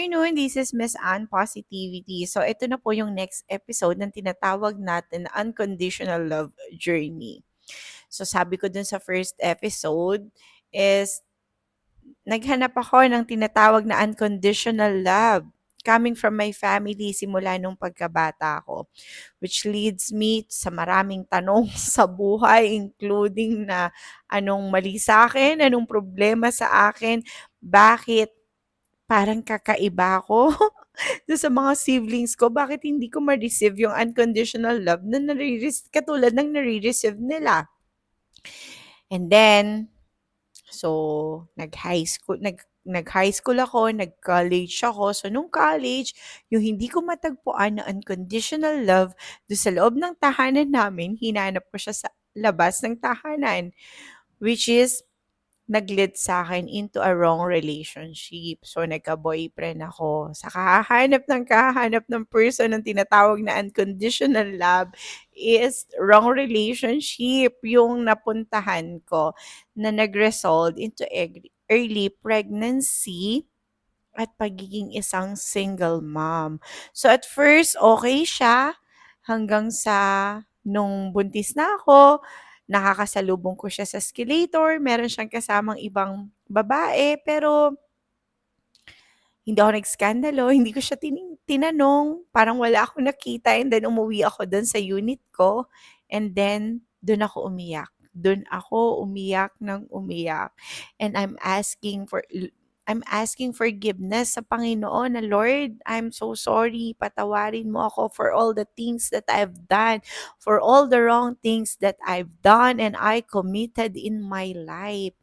Afternoon, this is Miss Ann Positivity. So, ito na po yung next episode ng tinatawag natin na Unconditional Love Journey. So, sabi ko dun sa first episode is naghanap ako ng tinatawag na unconditional love coming from my family simula nung pagkabata ko. Which leads me sa maraming tanong sa buhay, including na anong mali sa akin, anong problema sa akin, bakit parang kakaiba ako do'n sa mga siblings ko, bakit hindi ko ma-receive yung unconditional love na katulad ng nare-receive nila. And then, so nag-high school ako, nag-college ako. So nung college, yung hindi ko matagpuan na unconditional love do'n sa loob ng tahanan namin, hinanap ko siya sa labas ng tahanan, which is nag-lead sa'kin into a wrong relationship. So, nagka-boyfriend ako. Sa kahahanap ng person ng tinatawag na unconditional love is wrong relationship yung napuntahan ko na nag-result into early pregnancy at pagiging isang single mom. So, at first, okay siya hanggang sa nung buntis na ako, nakakasalubong ko siya sa escalator, meron siyang kasamang ibang babae, pero hindi ako nagskandalo, hindi ko siya tinanong, parang wala akong nakita and then umuwi ako dun sa unit ko and then dun ako umiyak. Dun ako umiyak ng umiyak and I'm asking forgiveness sa Panginoon na, "Lord, I'm so sorry. Patawarin mo ako for all the things that I've done, for all the wrong things that I've done and I committed in my life."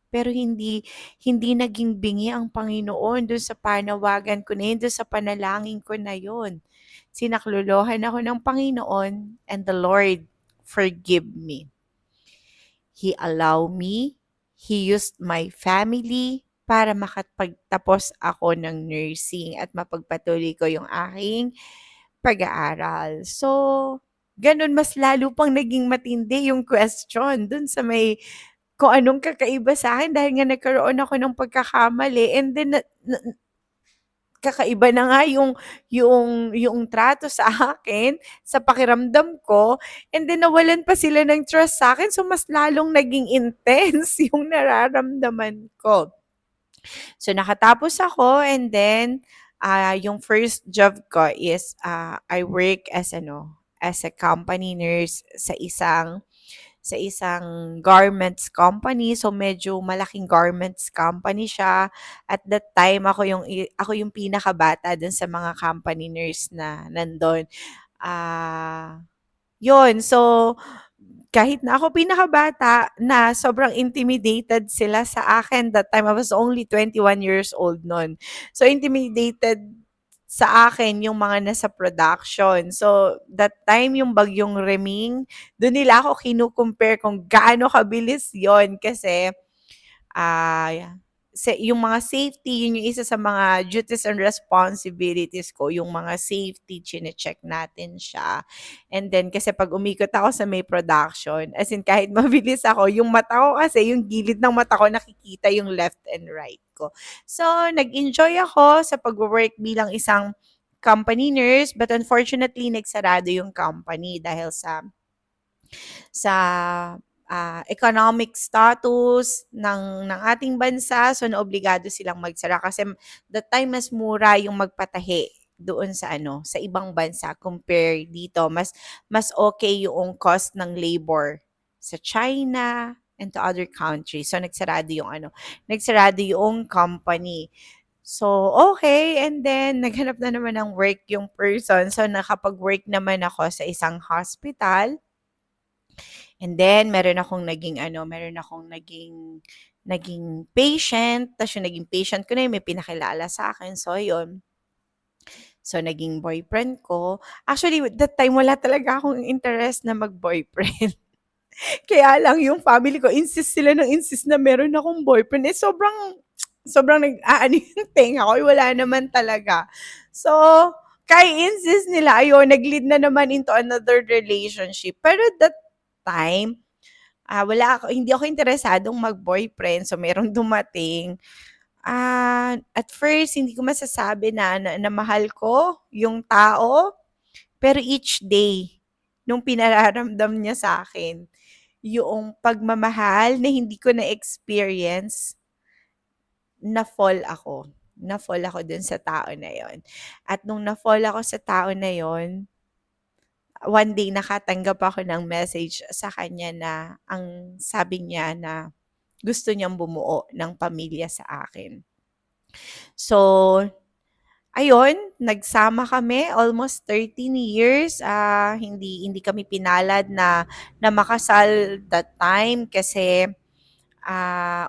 Pero hindi hindi naging bingi ang Panginoon dun sa panawagan ko na yun, dun sa panalangin ko na yun. Sinaklolohan ako ng Panginoon and the Lord forgive me. He allowed me, He used my family para makapagtapos ako ng nursing at mapagpatuloy ko yung aking pag-aaral. So, ganun mas lalo pang naging matindi yung question dun sa may kung anong kakaiba sa'kin dahil nga nagkaroon ako ng pagkakamali and then kakaiba na nga yung trato sa akin, sa pakiramdam ko, and then nawalan pa sila ng trust sa'kin so mas lalong naging intense yung nararamdaman ko. So nakatapos ako and then, yung first job ko is, I work as a company nurse sa isang garments company. So, medyo malaking garments company siya. At that time, ako yung pinakabata dun sa mga company nurse na nandun. Yun. So, kahit na ako pinakabata na sobrang intimidated sila sa akin. That time, I was only 21 years old nun. So, intimidated sa akin yung mga nasa production. So, that time yung bagyong Reming, doon nila ako kino-compare kung gaano kabilis yon kasi yung mga safety, yun yung isa sa mga duties and responsibilities ko, yung mga safety, chine-check natin siya. And then, kasi pag umikot ako sa may production, as in kahit mabilis ako, yung mata ko kasi, yung gilid ng mata ko, nakikita yung left and right ko. So, nag-enjoy ako sa pag-work bilang isang company nurse, but unfortunately, nagsarado yung company dahil sa economic status ng ating bansa. So, naobligado silang magsara kasi that time mas mura yung magpatahi doon sa ibang bansa compare dito. Mas okay yung cost ng labor sa China and to other countries. So, nagsarado yung company. So, okay. And then, naghanap na naman ng work yung person. So, nakapag-work naman ako sa isang hospital. And then meron akong naging patient, ta's yung naging patient ko na yun may pinakilala sa'kin, so yun. So, naging boyfriend ko. Actually, that time wala talaga akong interest na mag-boyfriend. Kaya lang yung family ko insist sila ng insist na meron akong boyfriend, eh, sobrang nag-aano yung tenga ko, eh, wala naman talaga. So, insist nila ayun nag-lead na naman into another relationship. Pero that time, hindi ako interesadong mag-boyfriend. So, merong dumating, At first hindi ko masasabi na mahal ko yung tao, pero each day nung pinararamdam niya sa'kin yung pagmamahal na hindi ko na-experience, na-fall ako. Na-fall ako dun sa tao na yon. At nung na-fall ako sa tao na yon, one day nakatanggap ako ng message sa kanya na ang sabi niya na gusto niyang bumuo ng pamilya sa akin. So, ayun, nagsama kami almost 13 years. Hindi kami pinalad na makasal that time kasi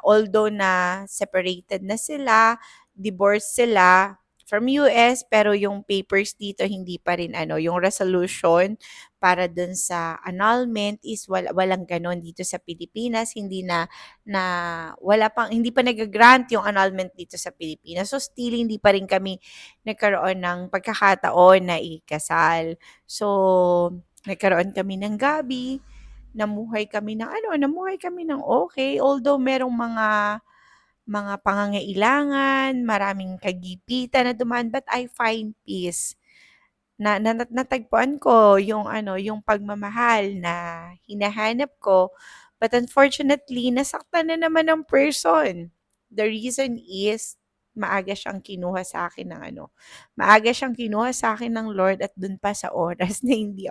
although na separated na sila, divorced sila from US, pero yung papers dito hindi pa rin ano, yung resolution para dun sa annulment is walang ganon dito sa Pilipinas. Hindi pa nag-grant yung annulment dito sa Pilipinas. So still hindi pa rin kami nagkaroon ng pagkakataon na ikasal. So nagkaroon kami ng gabi, namuhay kami ng okay. Although merong mga pangangailangan, maraming kagipitan na dumaan, but I find peace. Natagpuan ko yung ano, yung pagmamahal na hinahanap ko. But unfortunately, nasaktan na naman ng person. The reason is, maaga siyang kinuha sa akin ng Lord at dun pa sa oras na hindi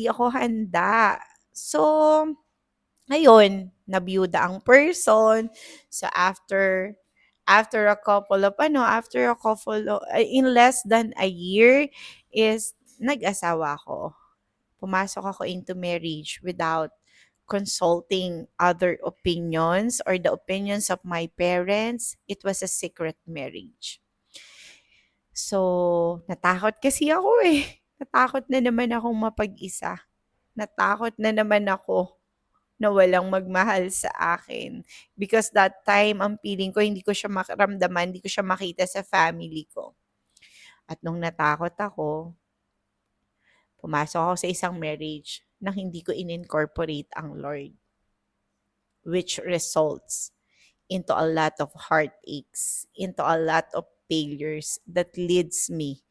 ako handa. So, ayun, nabiyuda ang person. So after a couple of, in less than a year is nag-asawa ako. Pumasok ako into marriage without consulting other opinions or the opinions of my parents. It was a secret marriage. So, natakot kasi ako eh. Natakot na naman akong mapag-isa. Natakot na naman ako na walang magmahal sa akin. Because that time, ang feeling ko, hindi ko siya makaramdaman, hindi ko siya makita sa family ko. At nung natakot ako, pumasok ako sa isang marriage na hindi ko in-incorporate ang Lord. Which results into a lot of heartaches, into a lot of failures that leads me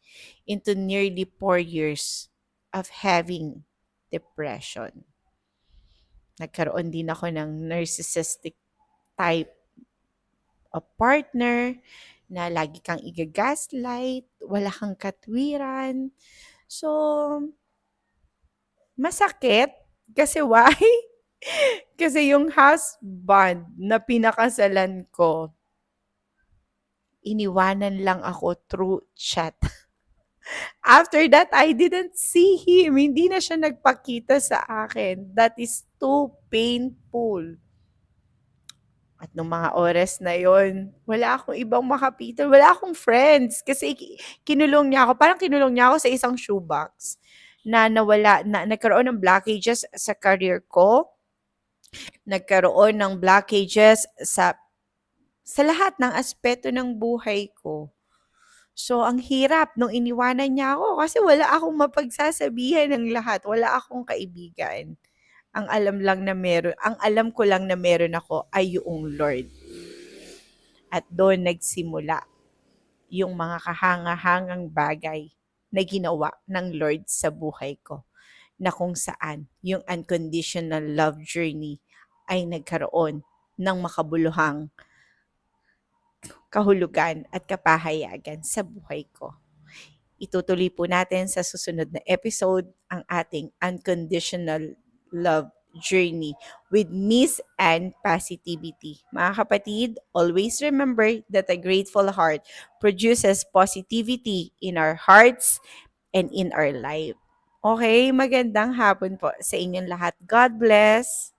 into nearly 4 years of having depression. Nagkaroon din ako ng narcissistic type of partner na lagi kang iga-gaslight, wala kang katwiran. So, masakit. Kasi why? Kasi yung husband na pinakasalan ko, iniwanan lang ako through chat. After that, I didn't see him. Hindi na siya nagpakita sa akin. That is too painful. At nung mga oras na yon, wala akong ibang makapitan, wala akong friends. Kasi kinulong niya ako, parang kinulong niya ako sa isang shoebox na nagkaroon ng blockages sa career ko, nagkaroon ng blockages sa lahat ng aspeto ng buhay ko. So, ang hirap nung iniwanan niya ako kasi wala akong mapagsasabihan ng lahat, wala akong kaibigan. Ang alam ko lang na meron ako ay yung Lord. At doon nagsimula yung mga kahangahangang bagay na ginawa ng Lord sa buhay ko, na kung saan yung unconditional love journey ay nagkaroon ng makabuluhang kahulugan at kapahayagan sa buhay ko. Itutuloy po natin sa susunod na episode ang ating unconditional love journey with Miss and Positivity. Mga kapatid, always remember that a grateful heart produces positivity in our hearts and in our life. Okay, magandang hapon po sa inyong lahat. God bless!